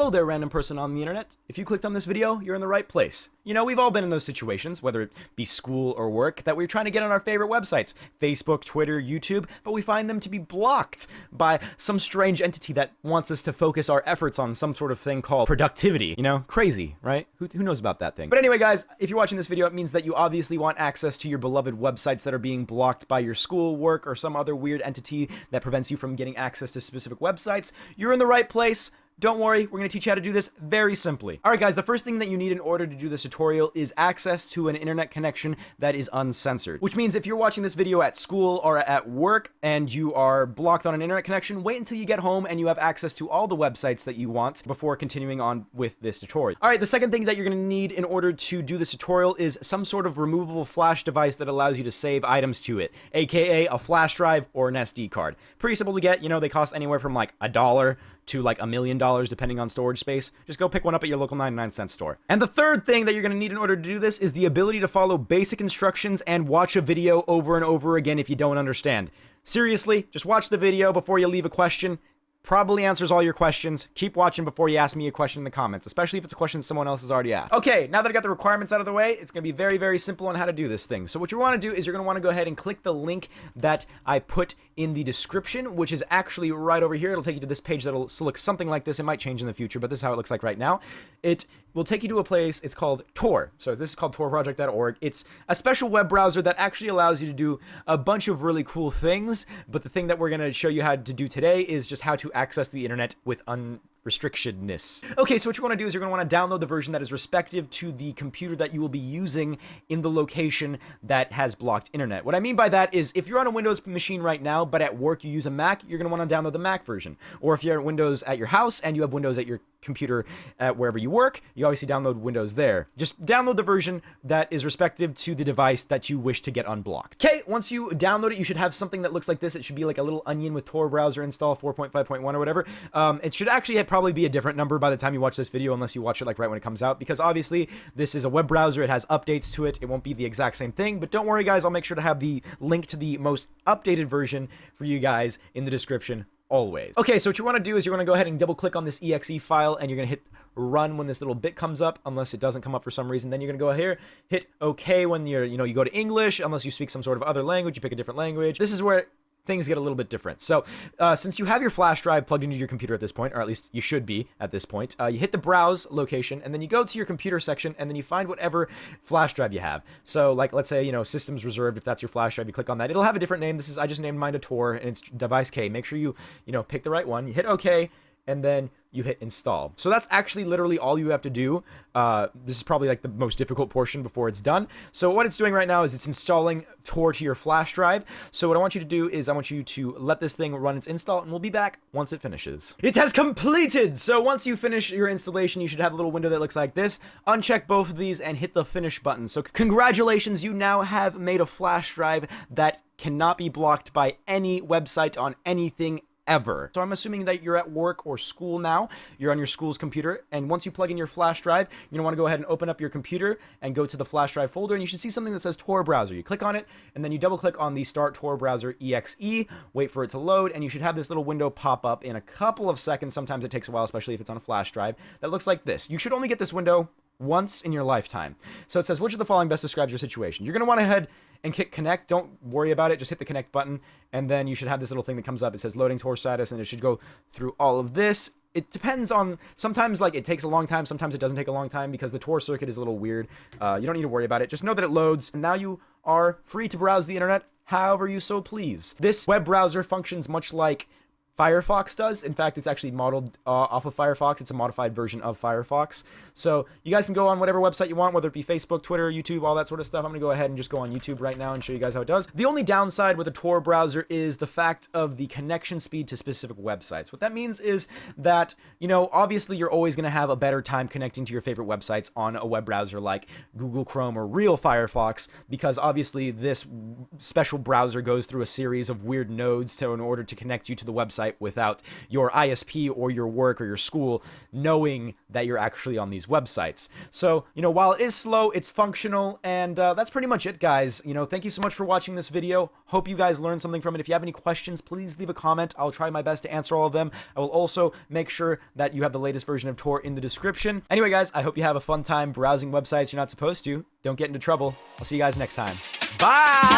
Hello there, random person on the internet. If you clicked on this video, you're in the right place. You know, we've all been in those situations, whether it be school or work, that we're trying to get on our favorite websites, Facebook, Twitter, YouTube, but we find them to be blocked by some strange entity that wants us to focus our efforts on some sort of thing called productivity. You know, crazy, right? Who knows about that thing? But anyway, guys, if you're watching this video, it means that you obviously want access to your beloved websites that are being blocked by your school, work, or some other weird entity that prevents you from getting access to specific websites. You're in the right place. Don't worry, we're going to teach you how to do this very simply. All right, guys, the first thing that you need in order to do this tutorial is access to an internet connection that is uncensored. Which means if you're watching this video at school or at work and you are blocked on an internet connection, wait until you get home and you have access to all the websites that you want before continuing on with this tutorial. All right, the second thing that you're going to need in order to do this tutorial is some sort of removable flash device that allows you to save items to it, aka a flash drive or an SD card. Pretty simple to get. You know, they cost anywhere from like $1 to like $1 million depending on storage space. Just go pick one up at your local 99-cent store. And the third thing that you're going to need in order to do this is the ability to follow basic instructions and watch a video over and over again if you don't understand. Seriously, just watch the video before you leave a question. Probably answers all your questions. Keep watching before you ask me a question in the comments, especially if it's a question someone else has already asked. Okay, now that I got the requirements out of the way, it's going to be very, very simple on how to do this thing. So what you want to do is you're going to want to go ahead and click the link that I put in the description, which is actually right over here. It'll take you to this page that'll look something like this. It might change in the future, but this is how it looks like right now. It will take you to a place. It's called Tor. So this is called torproject.org. It's a special web browser that actually allows you to do a bunch of really cool things. But the thing that we're going to show you how to do today is just how to access the internet with unrestrictedness. Okay, so what you want to do is you're going to want to download the version that is respective to the computer that you will be using in the location that has blocked internet. What I mean by that is if you're on a Windows machine right now, but at work you use a Mac, you're going to want to download the Mac version. Or if you're at Windows at your house and you have Windows at your computer at wherever you work, you obviously download Windows there. Just download the version that is respective to the device that you wish to get unblocked. Okay, once you download it, you should have something that looks like this. It should be like a little onion with Tor browser install 4.5.1 or whatever. It should actually probably be a different number by the time you watch this video, unless you watch it like right when it comes out, because obviously this is a web browser. It has updates to it. It won't be the exact same thing, but don't worry, guys. I'll make sure to have the link to the most updated version for you guys in the description always. Okay, so what you want to do is you're going to go ahead and double click on this exe file and you're going to hit run when this little bit comes up, unless it doesn't come up for some reason. Then you're going to go here, hit OK when you go to English, unless you speak some sort of other language, you pick a different language. This is where things get a little bit different. So since you have your flash drive plugged into your computer at this point, or at least you should be at this point, you hit the browse location and then you go to your computer section and then you find whatever flash drive you have. So like, let's say, systems reserved, if that's your flash drive, you click on that. It'll have a different name. I just named mine a Tor and it's device K. Make sure you pick the right one. You hit OK and then you hit install. So that's actually literally all you have to do. This is probably like the most difficult portion before it's done. So what it's doing right now is it's installing Tor to your flash drive. So what I want you to do is I want you to let this thing run its install and we'll be back once it finishes. It has completed! So once you finish your installation, you should have a little window that looks like this. Uncheck both of these and hit the finish button. So congratulations, you now have made a flash drive that cannot be blocked by any website on anything ever. So I'm assuming that you're at work or school now. You're on your school's computer, and once you plug in your flash drive, you're gonna want to go ahead and open up your computer and go to the flash drive folder, and you should see something that says Tor browser. You click on it, and then you double click on the Start Tor Browser exe, wait for it to load, and you should have this little window pop up in a couple of seconds. Sometimes it takes a while, especially if it's on a flash drive. That looks like this. You should only get this window once in your lifetime. So it says, which of the following best describes your situation? You're going to want to head and click connect. Don't worry about it. Just hit the connect button. And then you should have this little thing that comes up. It says loading Tor status, and it should go through all of this. It depends on, sometimes like it takes a long time. Sometimes it doesn't take a long time because the Tor circuit is a little weird. You don't need to worry about it. Just know that it loads. And now you are free to browse the internet however you so please. This web browser functions much like Firefox does. In fact, it's actually modeled off of Firefox. It's a modified version of Firefox. So you guys can go on whatever website you want, whether it be Facebook, Twitter, YouTube, all that sort of stuff. I'm going to go ahead and just go on YouTube right now and show you guys how it does. The only downside with a Tor browser is the fact of the connection speed to specific websites. What that means is that, obviously you're always going to have a better time connecting to your favorite websites on a web browser like Google Chrome or real Firefox, because obviously this special browser goes through a series of weird nodes in order to connect you to the website. website without your ISP or your work or your school knowing that you're actually on these websites. So, while it is slow, it's functional, and that's pretty much it, guys. Thank you so much for watching this video. Hope you guys learned something from it. If you have any questions, please leave a comment. I'll try my best to answer all of them. I will also make sure that you have the latest version of Tor in the description. Anyway, guys, I hope you have a fun time browsing websites you're not supposed to. Don't get into trouble. I'll see you guys next time. Bye!